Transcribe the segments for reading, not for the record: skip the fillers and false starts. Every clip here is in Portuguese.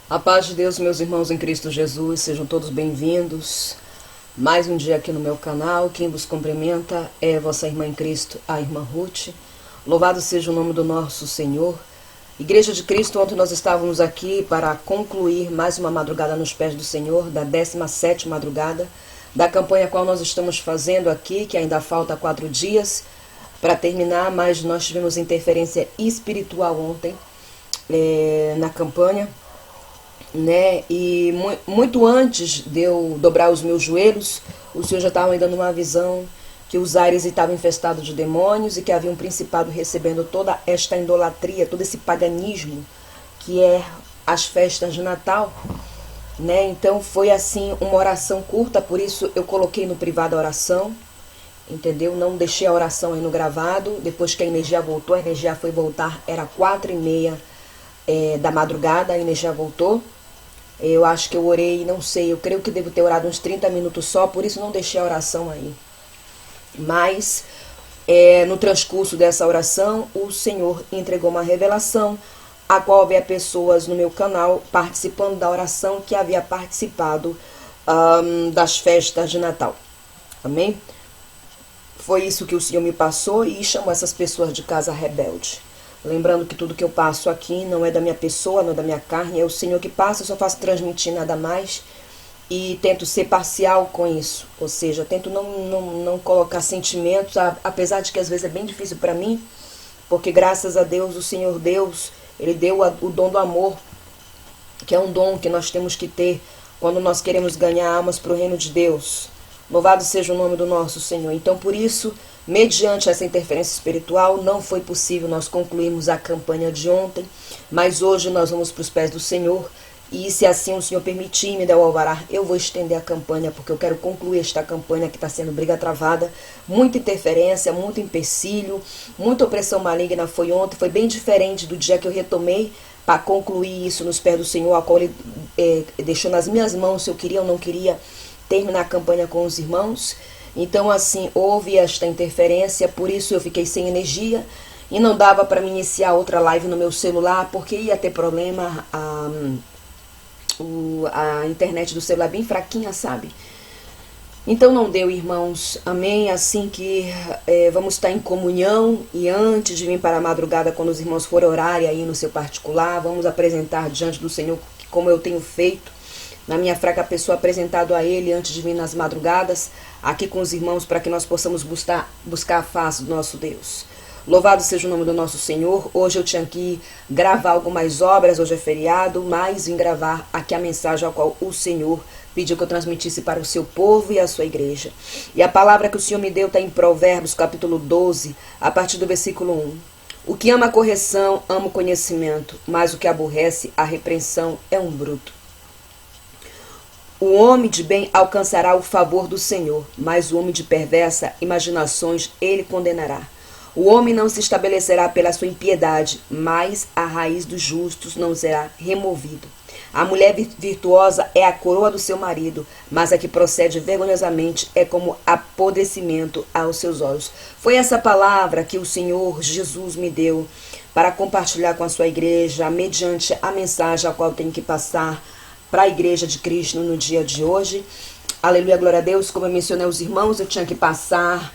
A paz de Deus, meus irmãos em Cristo Jesus, sejam todos bem-vindos. Mais um dia aqui no meu canal. Quem vos cumprimenta é vossa irmã em Cristo, a irmã Ruth. Louvado seja o nome do nosso Senhor. Igreja de Cristo, ontem nós estávamos aqui para concluir mais uma madrugada nos pés do Senhor, da 17ª madrugada, da campanha qual nós estamos fazendo aqui, que ainda falta 4 dias para terminar, mas nós tivemos interferência espiritual ontem na campanha. E muito antes de eu dobrar os meus joelhos, o Senhor já estava me dando uma visão que os ares estavam infestados de demônios e que havia um principado recebendo toda esta idolatria, todo esse paganismo que é as festas de Natal, Então foi assim uma oração curta, por isso eu coloquei no privado a oração, entendeu? Não deixei a oração aí no gravado. Depois que a energia voltou, a energia foi voltar, era 4h30 da madrugada, a energia voltou. Eu acho que eu orei, não sei, eu creio que devo ter orado uns 30 minutos só, por isso não deixei a oração aí. Mas, no transcurso dessa oração, o Senhor entregou uma revelação, a qual havia pessoas no meu canal participando da oração que havia participado das festas de Natal. Amém? Foi isso que o Senhor me passou e chamou essas pessoas de casa rebelde. Lembrando que tudo que eu passo aqui não é da minha pessoa, não é da minha carne, é o Senhor que passa, eu só faço transmitir nada mais e tento ser parcial com isso. Ou seja, tento não colocar sentimentos, apesar de que às vezes é bem difícil para mim, porque graças a Deus, o Senhor Deus, Ele deu o dom do amor, que é um dom que nós temos que ter quando nós queremos ganhar almas para o reino de Deus. Louvado seja o nome do nosso Senhor. Então, por isso, mediante essa interferência espiritual, não foi possível nós concluirmos a campanha de ontem, mas hoje nós vamos para os pés do Senhor, e se assim o Senhor permitir me der o alvará, eu vou estender a campanha, porque eu quero concluir esta campanha que está sendo briga travada, muita interferência, muito empecilho, muita opressão maligna foi ontem, foi bem diferente do dia que eu retomei para concluir isso nos pés do Senhor, a qual Ele deixou nas minhas mãos, se eu queria ou não queria terminar a campanha com os irmãos. Então, assim, houve esta interferência, por isso eu fiquei sem energia e não dava para me iniciar outra live no meu celular, porque ia ter problema, a internet do celular bem fraquinha, sabe? Então não deu, irmãos, amém? Assim que vamos estar em comunhão, e antes de vir para a madrugada, quando os irmãos forem orar aí no seu particular, vamos apresentar diante do Senhor, como eu tenho feito, na minha fraca pessoa, apresentado a Ele antes de vir nas madrugadas, aqui com os irmãos, para que nós possamos buscar a face do nosso Deus. Louvado seja o nome do nosso Senhor. Hoje eu tinha que gravar algumas obras, hoje é feriado, mas vim gravar aqui a mensagem a qual o Senhor pediu que eu transmitisse para o seu povo e a sua igreja. E a palavra que o Senhor me deu está em Provérbios, capítulo 12, a partir do versículo 1. O que ama a correção, ama o conhecimento, mas o que aborrece a repreensão é um bruto. O homem de bem alcançará o favor do Senhor, mas o homem de perversa imaginações ele condenará. O homem não se estabelecerá pela sua impiedade, mas a raiz dos justos não será removido. A mulher virtuosa é a coroa do seu marido, mas a que procede vergonhosamente é como apodrecimento aos seus olhos. Foi essa palavra que o Senhor Jesus me deu para compartilhar com a sua igreja, mediante a mensagem a qual eu tenho que passar para a igreja de Cristo no dia de hoje. Aleluia, glória a Deus. Como eu mencionei aos irmãos, eu tinha que passar,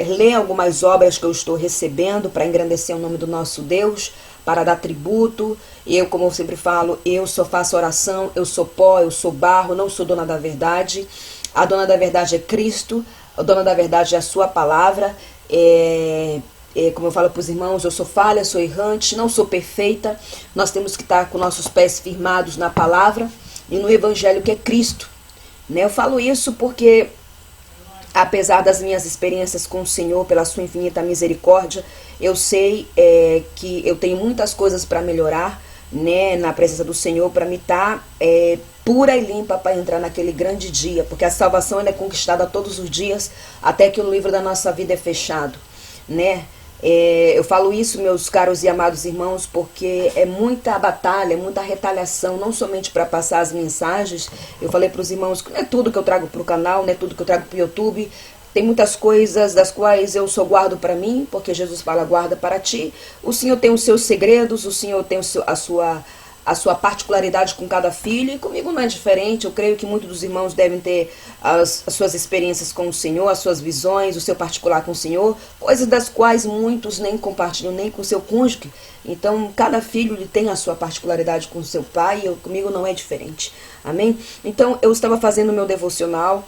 ler algumas obras que eu estou recebendo para engrandecer o nome do nosso Deus, para dar tributo. Eu, como eu sempre falo, eu só faço oração, eu sou pó, eu sou barro, não sou dona da verdade. A dona da verdade é Cristo, a dona da verdade é a sua palavra. Como eu falo para os irmãos, eu sou falha, sou errante, não sou perfeita. Nós temos que estar com nossos pés firmados na palavra e no evangelho que é Cristo. Eu falo isso porque, apesar das minhas experiências com o Senhor, pela sua infinita misericórdia, eu sei que eu tenho muitas coisas para melhorar, na presença do Senhor, para me estar pura e limpa para entrar naquele grande dia, porque a salvação ela é conquistada todos os dias, até que o livro da nossa vida é fechado, Eu falo isso, meus caros e amados irmãos, porque é muita batalha, muita retaliação, não somente para passar as mensagens. Eu falei para os irmãos que não é tudo que eu trago para o canal, não é tudo que eu trago para o YouTube. Tem muitas coisas das quais eu só guardo para mim, porque Jesus fala, guarda para ti. O Senhor tem os seus segredos, o Senhor tem a sua particularidade com cada filho, e comigo não é diferente. Eu creio que muitos dos irmãos devem ter as suas experiências com o Senhor, as suas visões, o seu particular com o Senhor, coisas das quais muitos nem compartilham nem com o seu cônjuge. Então, cada filho ele tem a sua particularidade com o seu pai, e comigo não é diferente. Amém? Então, eu estava fazendo o meu devocional,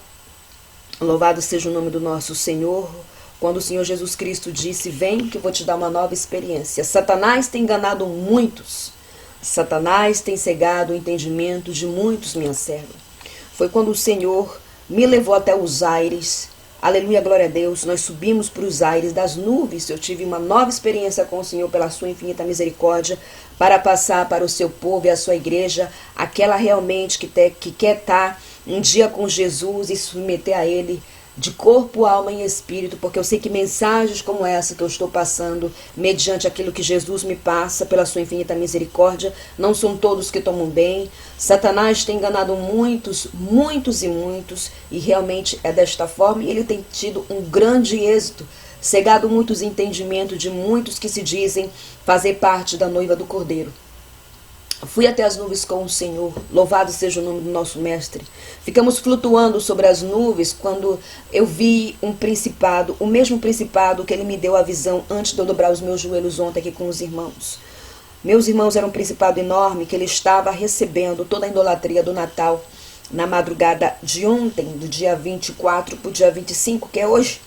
louvado seja o nome do nosso Senhor, quando o Senhor Jesus Cristo disse: vem que eu vou te dar uma nova experiência. Satanás tem enganado muitos. Satanás tem cegado o entendimento de muitos, minha serva. Foi quando o Senhor me levou até os aires. Aleluia, glória a Deus. Nós subimos para os aires das nuvens. Eu tive uma nova experiência com o Senhor pela sua infinita misericórdia, para passar para o seu povo e a sua igreja, aquela realmente que quer estar um dia com Jesus e submeter a Ele de corpo, alma e espírito, porque eu sei que mensagens como essa que eu estou passando, mediante aquilo que Jesus me passa pela sua infinita misericórdia, não são todos que tomam bem. Satanás tem enganado muitos, muitos e muitos, e realmente é desta forma, e ele tem tido um grande êxito, cegado muitos entendimentos de muitos que se dizem fazer parte da noiva do Cordeiro. Fui até as nuvens com o Senhor, louvado seja o nome do nosso Mestre. Ficamos flutuando sobre as nuvens quando eu vi um principado, o mesmo principado que ele me deu a visão antes de eu dobrar os meus joelhos ontem aqui com os irmãos. Meus irmãos, era um principado enorme que ele estava recebendo toda a idolatria do Natal na madrugada de ontem, do dia 24 para o dia 25, que é hoje.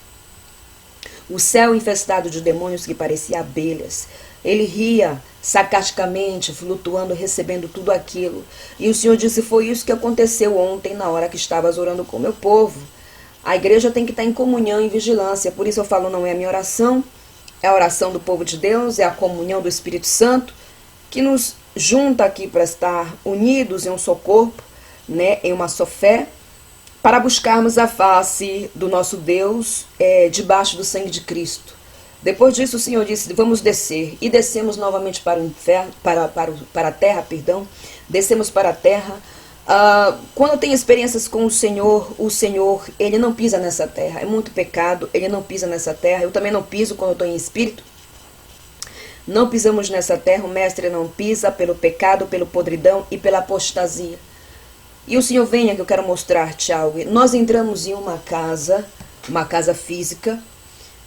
O céu infestado de demônios que parecia abelhas. Ele ria sarcasticamente, flutuando, recebendo tudo aquilo. E o Senhor disse: foi isso que aconteceu ontem, na hora que estavas orando com o meu povo. A igreja tem que estar em comunhão e vigilância. Por isso eu falo, não é a minha oração, é a oração do povo de Deus, é a comunhão do Espírito Santo, que nos junta aqui para estar unidos em um só corpo, né, em uma só fé, para buscarmos a face do nosso Deus debaixo do sangue de Cristo. Depois disso o Senhor disse: vamos descer. E descemos novamente para o inferno, para a terra, perdão. Descemos para a terra. Quando eu tenho experiências com o Senhor, Ele não pisa nessa terra. É muito pecado, Ele não pisa nessa terra. Eu também não piso quando eu estou em espírito. Não pisamos nessa terra, o Mestre não pisa pelo pecado, pelo podridão e pela apostasia. E o Senhor, venha que eu quero mostrar-te algo. Nós entramos em uma casa física.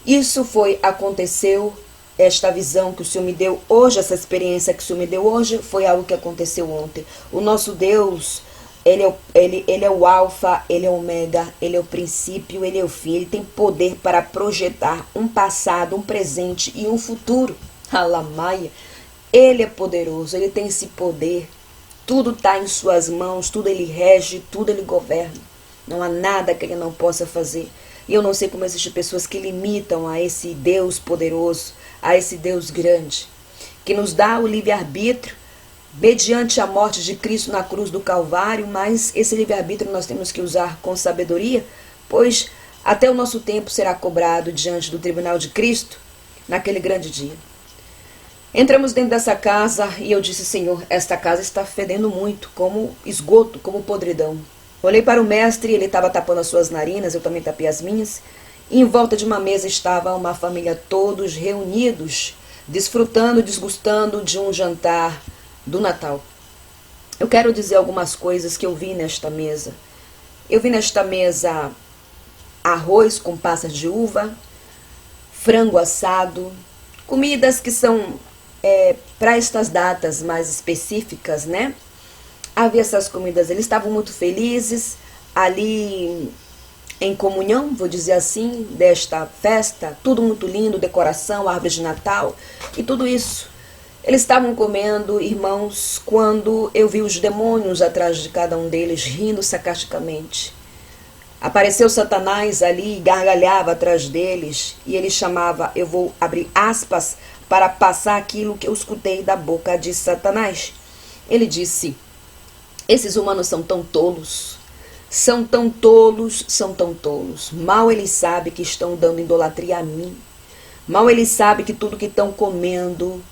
Isso aconteceu, esta visão que o Senhor me deu hoje, essa experiência que o Senhor me deu hoje, foi algo que aconteceu ontem. O nosso Deus, Ele é o alfa, Ele é o ômega, Ele é o princípio, Ele é o fim. Ele tem poder para projetar um passado, um presente e um futuro. Alamaia. Ele é poderoso, Ele tem esse poder. Tudo está em suas mãos, tudo Ele rege, tudo Ele governa. Não há nada que Ele não possa fazer. E eu não sei como existem pessoas que limitam a esse Deus poderoso, a esse Deus grande, que nos dá o livre-arbítrio, mediante a morte de Cristo na cruz do Calvário, mas esse livre-arbítrio nós temos que usar com sabedoria, pois até o nosso tempo será cobrado diante do tribunal de Cristo, naquele grande dia. Entramos dentro dessa casa e eu disse: Senhor, esta casa está fedendo muito, como esgoto, como podridão. Olhei para o Mestre, ele estava tapando as suas narinas, eu também tapei as minhas. E em volta de uma mesa estava uma família, todos reunidos, desfrutando, desgustando de um jantar do Natal. Eu quero dizer algumas coisas que eu vi nesta mesa. Eu vi nesta mesa arroz com passas de uva, frango assado, comidas que são para estas datas mais específicas, né? Havia essas comidas, eles estavam muito felizes ali em comunhão, vou dizer assim, desta festa, tudo muito lindo, decoração, árvore de Natal e tudo isso. Eles estavam comendo, irmãos, quando eu vi os demônios atrás de cada um deles, rindo sarcasticamente. Apareceu Satanás ali e gargalhava atrás deles, e ele chamava, eu vou abrir aspas para passar aquilo que eu escutei da boca de Satanás. Ele disse: esses humanos são tão tolos, são tão tolos, são tão tolos. Mal eles sabem que estão dando idolatria a mim. Mal eles sabem que tudo que estão comendo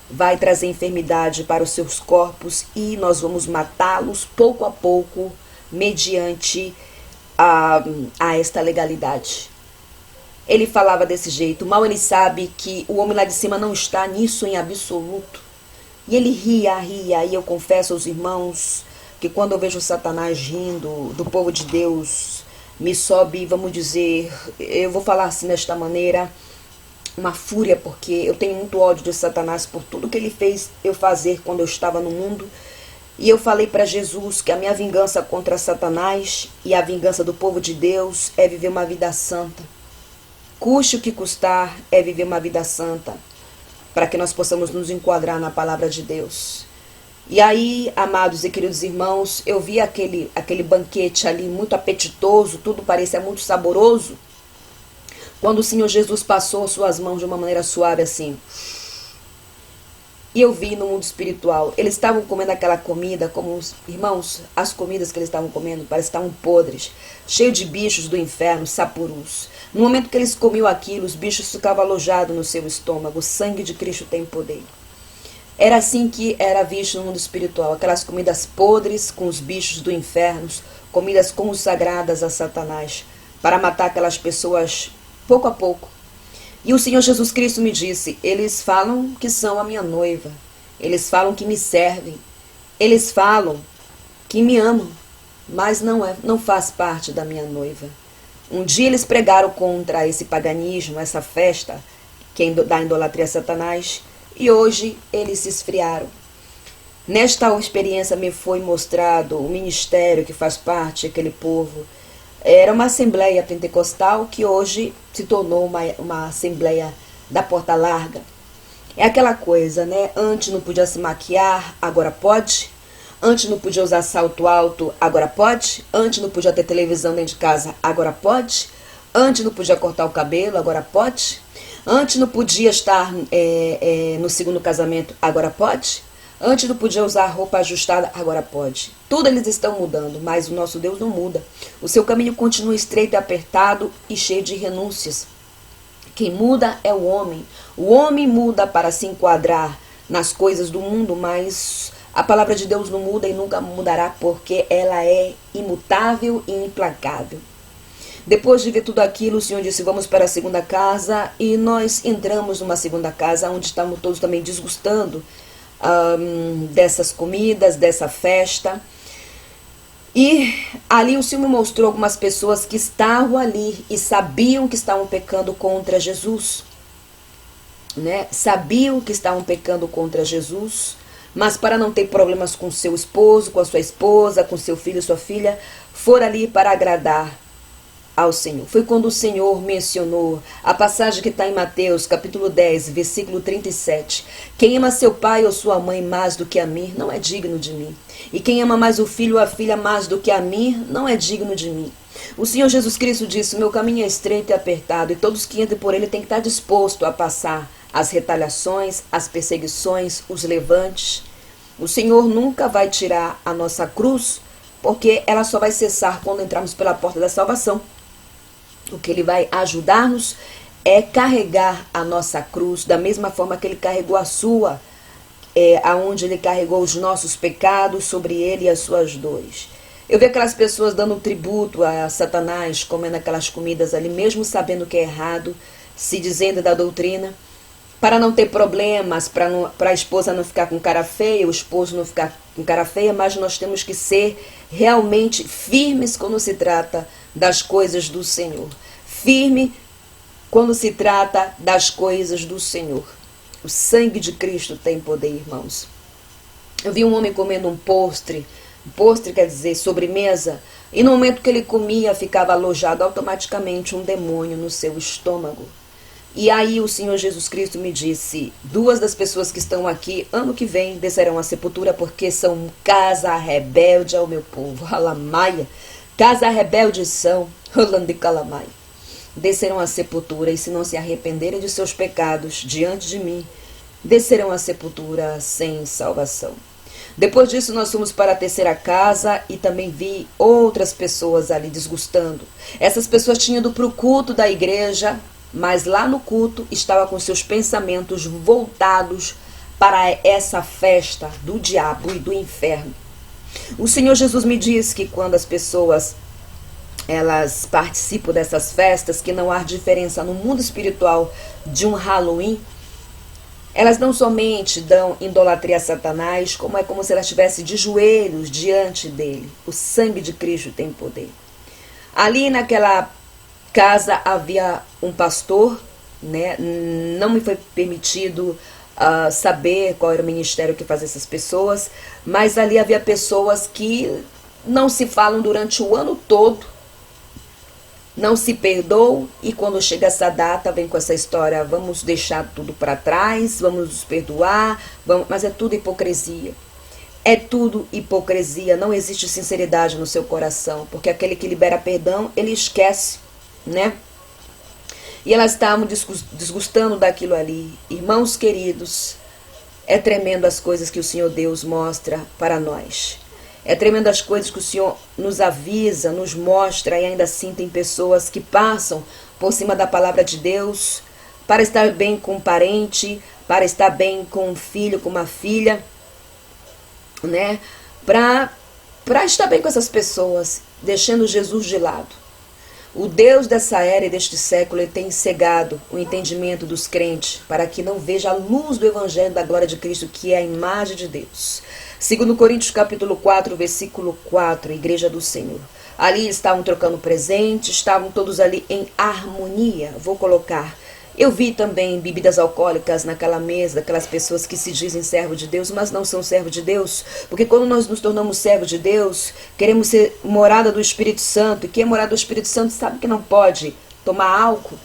vai trazer enfermidade para os seus corpos e nós vamos matá-los pouco a pouco, mediante a esta legalidade. Ele falava desse jeito. Mal ele sabe que o homem lá de cima não está nisso em absoluto. E ele ria, e eu confesso aos irmãos que quando eu vejo Satanás rindo do povo de Deus, me sobe, vamos dizer, eu vou falar assim desta maneira, uma fúria, porque eu tenho muito ódio de Satanás por tudo que ele fez eu fazer quando eu estava no mundo. E eu falei para Jesus que a minha vingança contra Satanás e a vingança do povo de Deus é viver uma vida santa. Custe o que custar, é viver uma vida santa, para que nós possamos nos enquadrar na palavra de Deus. E aí, amados e queridos irmãos, eu vi aquele banquete ali muito apetitoso, tudo parecia muito saboroso, quando o Senhor Jesus passou suas mãos de uma maneira suave assim. E eu vi no mundo espiritual, eles estavam comendo aquela comida, como os irmãos, as comidas que eles estavam comendo, parece que estavam podres, cheio de bichos do inferno, sapurus. No momento que eles comiam aquilo, os bichos ficavam alojados no seu estômago. O sangue de Cristo tem poder. Era assim que era visto no mundo espiritual, aquelas comidas podres com os bichos do inferno, comidas consagradas a Satanás, para matar aquelas pessoas pouco a pouco. E o Senhor Jesus Cristo me disse, eles falam que são a minha noiva, eles falam que me servem, eles falam que me amam, mas não faz parte da minha noiva. Um dia eles pregaram contra esse paganismo, essa festa da idolatria a Satanás, e hoje eles se esfriaram. Nesta experiência me foi mostrado o ministério que faz parte daquele povo. Era uma assembleia pentecostal que hoje se tornou uma assembleia da porta larga. É aquela coisa, né? Antes não podia se maquiar, agora pode. Antes não podia usar salto alto, agora pode. Antes não podia ter televisão dentro de casa, agora pode. Antes não podia cortar o cabelo, agora pode. Antes não podia estar no segundo casamento, agora pode. Antes não podia usar roupa ajustada, agora pode. Tudo eles estão mudando, mas o nosso Deus não muda. O seu caminho continua estreito e apertado e cheio de renúncias. Quem muda é o homem. O homem muda para se enquadrar nas coisas do mundo, mas a palavra de Deus não muda e nunca mudará, porque ela é imutável e implacável. Depois de ver tudo aquilo, o Senhor disse, vamos para a segunda casa, e nós entramos numa segunda casa, onde estamos todos também desgostando dessas comidas, dessa festa. E ali o Senhor me mostrou algumas pessoas que estavam ali e sabiam que estavam pecando contra Jesus, né? Sabiam que estavam pecando contra Jesus, mas para não ter problemas com seu esposo, com a sua esposa, com seu filho e sua filha, foram ali para agradar ao Senhor. Foi quando o Senhor mencionou a passagem que está em Mateus, capítulo 10, versículo 37. Quem ama seu pai ou sua mãe mais do que a mim, não é digno de mim. E quem ama mais o filho ou a filha mais do que a mim, não é digno de mim. O Senhor Jesus Cristo disse, meu caminho é estreito e apertado, e todos que entrem por ele têm que estar dispostos a passar as retaliações, as perseguições, os levantes. O Senhor nunca vai tirar a nossa cruz, porque ela só vai cessar quando entrarmos pela porta da salvação. O que ele vai ajudar-nos é carregar a nossa cruz da mesma forma que ele carregou a sua, aonde ele carregou os nossos pecados sobre ele e as suas dores. Eu vi aquelas pessoas dando tributo a Satanás, comendo aquelas comidas ali, mesmo sabendo que é errado, se dizendo da doutrina, para não ter problemas, para a esposa não ficar com cara feia, o esposo não ficar com cara feia, mas nós temos que ser realmente firmes quando se trata das coisas do Senhor. Firme quando se trata das coisas do Senhor. O sangue de Cristo tem poder, irmãos. Eu vi um homem comendo um postre quer dizer sobremesa, e no momento que ele comia ficava alojado automaticamente um demônio no seu estômago. E aí o Senhor Jesus Cristo me disse, 2 das pessoas que estão aqui, ano que vem, descerão à sepultura, porque são casa rebelde ao meu povo. Alamaia, casa rebelde são, Rolando e Calamai. Descerão à sepultura, e se não se arrependerem de seus pecados diante de mim, descerão à sepultura sem salvação. Depois disso nós fomos para a terceira casa e também vi outras pessoas ali desgostando. Essas pessoas tinham ido para o culto da igreja, mas lá no culto estava com seus pensamentos voltados para essa festa do diabo e do inferno. O Senhor Jesus me diz que quando as pessoas elas participam dessas festas, que não há diferença no mundo espiritual de um Halloween, Elas não somente dão idolatria a Satanás, como é como se elas estivessem de joelhos diante dele. O sangue de Cristo tem poder. Ali naquela casa havia um pastor, né? Não me foi permitido saber qual era o ministério que fazia essas pessoas, mas ali havia pessoas que não se falam durante o ano todo, não se perdoam, e quando chega essa data vem com essa história: vamos deixar tudo para trás, vamos nos perdoar, mas é tudo hipocrisia. É tudo hipocrisia, não existe sinceridade no seu coração, porque aquele que libera perdão, ele esquece, né? E elas estavam desgostando daquilo ali. Irmãos queridos, é tremendo as coisas que o Senhor Deus mostra para nós. É tremendo as coisas que o Senhor nos avisa, nos mostra, e ainda assim tem pessoas que passam por cima da palavra de Deus para estar bem com um parente, para estar bem com um filho, com uma filha, né? Para estar bem com essas pessoas, deixando Jesus de lado. O Deus dessa era e deste século, ele tem cegado o entendimento dos crentes para que não veja a luz do Evangelho da glória de Cristo, que é a imagem de Deus. 2 Coríntios capítulo 4, versículo 4, Igreja do Senhor. Ali estavam trocando presentes, estavam todos ali em harmonia. Vou colocar. Eu vi também bebidas alcoólicas naquela mesa, daquelas pessoas que se dizem servo de Deus, mas não são servo de Deus. Porque quando nós nos tornamos servo de Deus, queremos ser morada do Espírito Santo. E quem é morada do Espírito Santo sabe que não pode tomar álcool,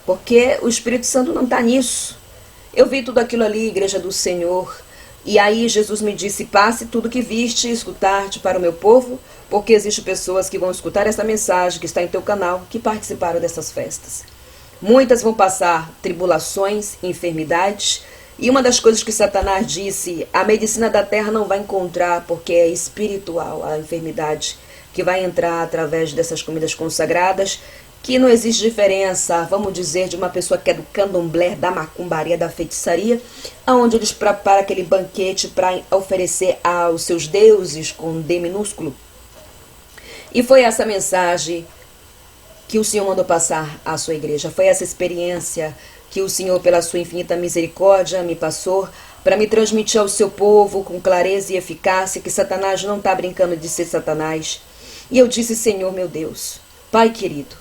porque o Espírito Santo não está nisso. Eu vi tudo aquilo ali, Igreja do Senhor. E aí Jesus me disse: passe tudo que viste e escutaste para o meu povo, porque existem pessoas que vão escutar essa mensagem que está em teu canal, que participaram dessas festas. Muitas vão passar tribulações, enfermidades, e uma das coisas que Satanás disse: a medicina da terra não vai encontrar, porque é espiritual a enfermidade que vai entrar através dessas comidas consagradas, que não existe diferença, vamos dizer, de uma pessoa que é do candomblé, da macumbaria, da feitiçaria, onde eles preparam aquele banquete para oferecer aos seus deuses com D minúsculo. E foi essa mensagem que o Senhor mandou passar à sua igreja. Foi essa experiência que o Senhor, pela sua infinita misericórdia, me passou para me transmitir ao seu povo com clareza e eficácia que Satanás não está brincando de ser Satanás. E eu disse: Senhor meu Deus, Pai querido,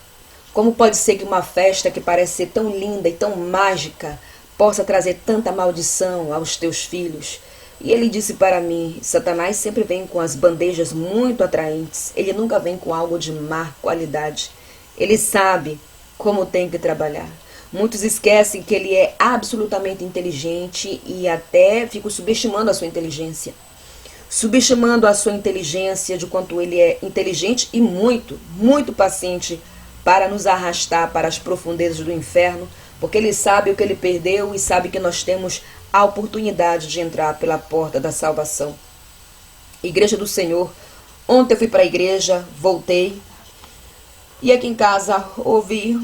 como pode ser que uma festa que parece ser tão linda e tão mágica possa trazer tanta maldição aos teus filhos? E ele disse para mim: Satanás sempre vem com as bandejas muito atraentes. Ele nunca vem com algo de má qualidade. Ele sabe como tem que trabalhar. Muitos esquecem que ele é absolutamente inteligente e até ficam subestimando a sua inteligência. Subestimando a sua inteligência, de quanto ele é inteligente e muito, muito paciente para nos arrastar para as profundezas do inferno, porque ele sabe o que ele perdeu e sabe que nós temos a oportunidade de entrar pela porta da salvação. Igreja do Senhor, ontem eu fui para a igreja, voltei, e aqui em casa houve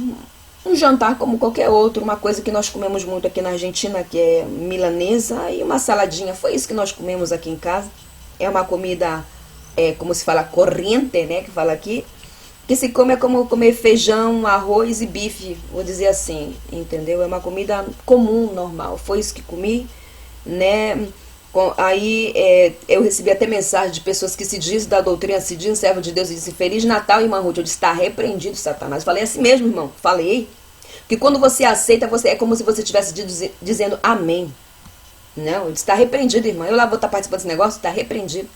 um jantar como qualquer outro, uma coisa que nós comemos muito aqui na Argentina, que é milanesa e uma saladinha. Foi isso que nós comemos aqui em casa. É uma comida, como se fala, corrente, né, que fala aqui, que se come é como comer feijão, arroz e bife, vou dizer assim, entendeu? É uma comida comum, normal. Foi isso que comi, né? Aí eu recebi até mensagem de pessoas que se dizem da doutrina, se dizem servo de Deus, e dizem Feliz Natal, irmã Ruth. Eu disse: está repreendido, Satanás. Falei assim mesmo, irmão, falei. Que quando você aceita, você é como se você estivesse dizendo amém. Não, eu disse: está repreendido, irmã. Eu lá vou estar participando desse negócio, está repreendido.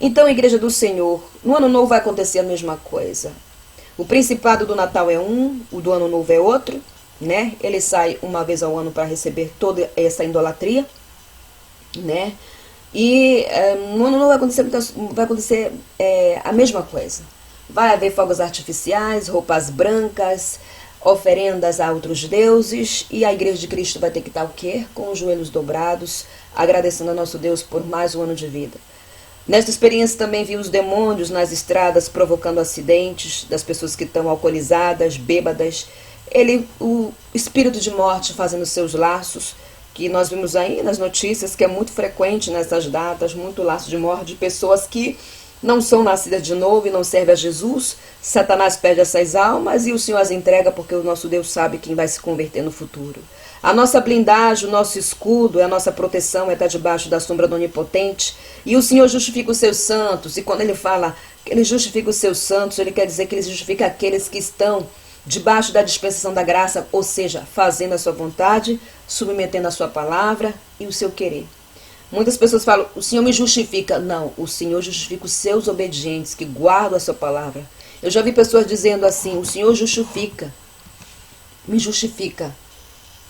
Então, Igreja do Senhor, no ano novo vai acontecer a mesma coisa. O principado do Natal é um, o do ano novo é outro, né? Ele sai uma vez ao ano para receber toda essa idolatria, né? E no ano novo vai acontecer a mesma coisa. Vai haver fogos artificiais, roupas brancas, oferendas a outros deuses, e a Igreja de Cristo vai ter que estar o quê? Com os joelhos dobrados, agradecendo a nosso Deus por mais um ano de vida. Nesta experiência também vi os demônios nas estradas provocando acidentes, das pessoas que estão alcoolizadas, bêbadas. O espírito de morte fazendo seus laços, que nós vimos aí nas notícias, que é muito frequente nessas datas, muito laço de morte de pessoas que não são nascidas de novo e não servem a Jesus. Satanás perde essas almas e o Senhor as entrega, porque o nosso Deus sabe quem vai se converter no futuro. A nossa blindagem, o nosso escudo, a nossa proteção é estar debaixo da sombra do Onipotente. E o Senhor justifica os seus santos. E quando ele fala que ele justifica os seus santos, ele quer dizer que ele justifica aqueles que estão debaixo da dispensação da graça, ou seja, fazendo a sua vontade, submetendo a sua palavra e o seu querer. Muitas pessoas falam, o Senhor me justifica. Não, o Senhor justifica os seus obedientes, que guardam a sua palavra. Eu já vi pessoas dizendo assim, o Senhor justifica, me justifica,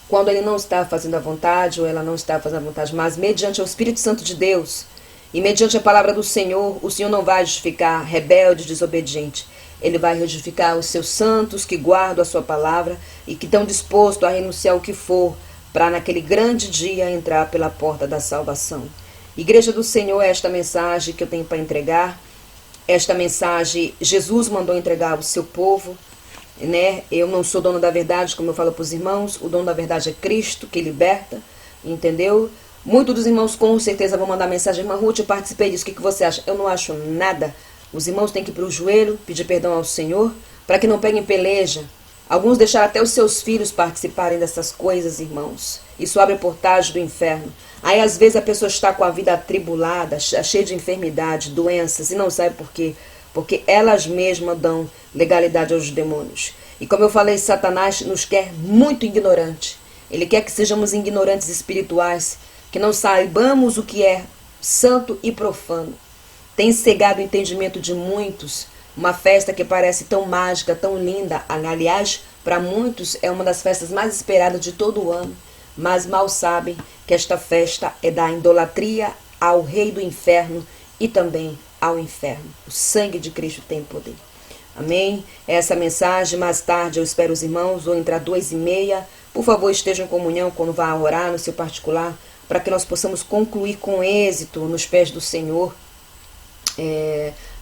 quando ele não está fazendo a vontade, ou ela não está fazendo a vontade, mas mediante o Espírito Santo de Deus, e mediante a palavra do Senhor, o Senhor não vai justificar rebelde, desobediente. Ele vai justificar os seus santos que guardam a sua palavra e que estão dispostos a renunciar ao que for, para naquele grande dia entrar pela porta da salvação. Igreja do Senhor, é esta mensagem que eu tenho para entregar. Esta mensagem, Jesus mandou entregar ao seu povo, né? Eu não sou dono da verdade, como eu falo para os irmãos. O dono da verdade é Cristo, que liberta, entendeu? Muitos dos irmãos com certeza vão mandar mensagem, irmã Ruth, eu participei disso, o que você acha? Eu não acho nada. Os irmãos têm que ir para o joelho, pedir perdão ao Senhor, para que não peguem peleja. Alguns deixaram até os seus filhos participarem dessas coisas, irmãos. Isso abre portais do inferno. Aí às vezes a pessoa está com a vida atribulada, cheia de enfermidade, doenças, e não sabe por quê. Porque elas mesmas dão legalidade aos demônios. E como eu falei, Satanás nos quer muito ignorante. Ele quer que sejamos ignorantes espirituais, que não saibamos o que é santo e profano. Tem cegado o entendimento de muitos. Uma festa que parece tão mágica, tão linda. Aliás, para muitos é uma das festas mais esperadas de todo o ano. Mas mal sabem que esta festa é da idolatria ao rei do inferno e também ao inferno. O sangue de Cristo tem poder. Amém? Essa mensagem, mais tarde eu espero os irmãos, vou entrar 2h30. Por favor, estejam em comunhão quando vá orar no seu particular, para que nós possamos concluir com êxito nos pés do Senhor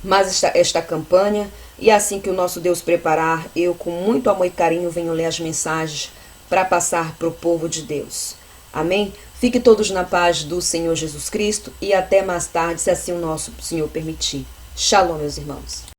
mas esta campanha. E assim que o nosso Deus preparar, eu com muito amor e carinho venho ler as mensagens para passar para o povo de Deus. Amém? Fiquem todos na paz do Senhor Jesus Cristo e até mais tarde, se assim o nosso Senhor permitir. Shalom, meus irmãos.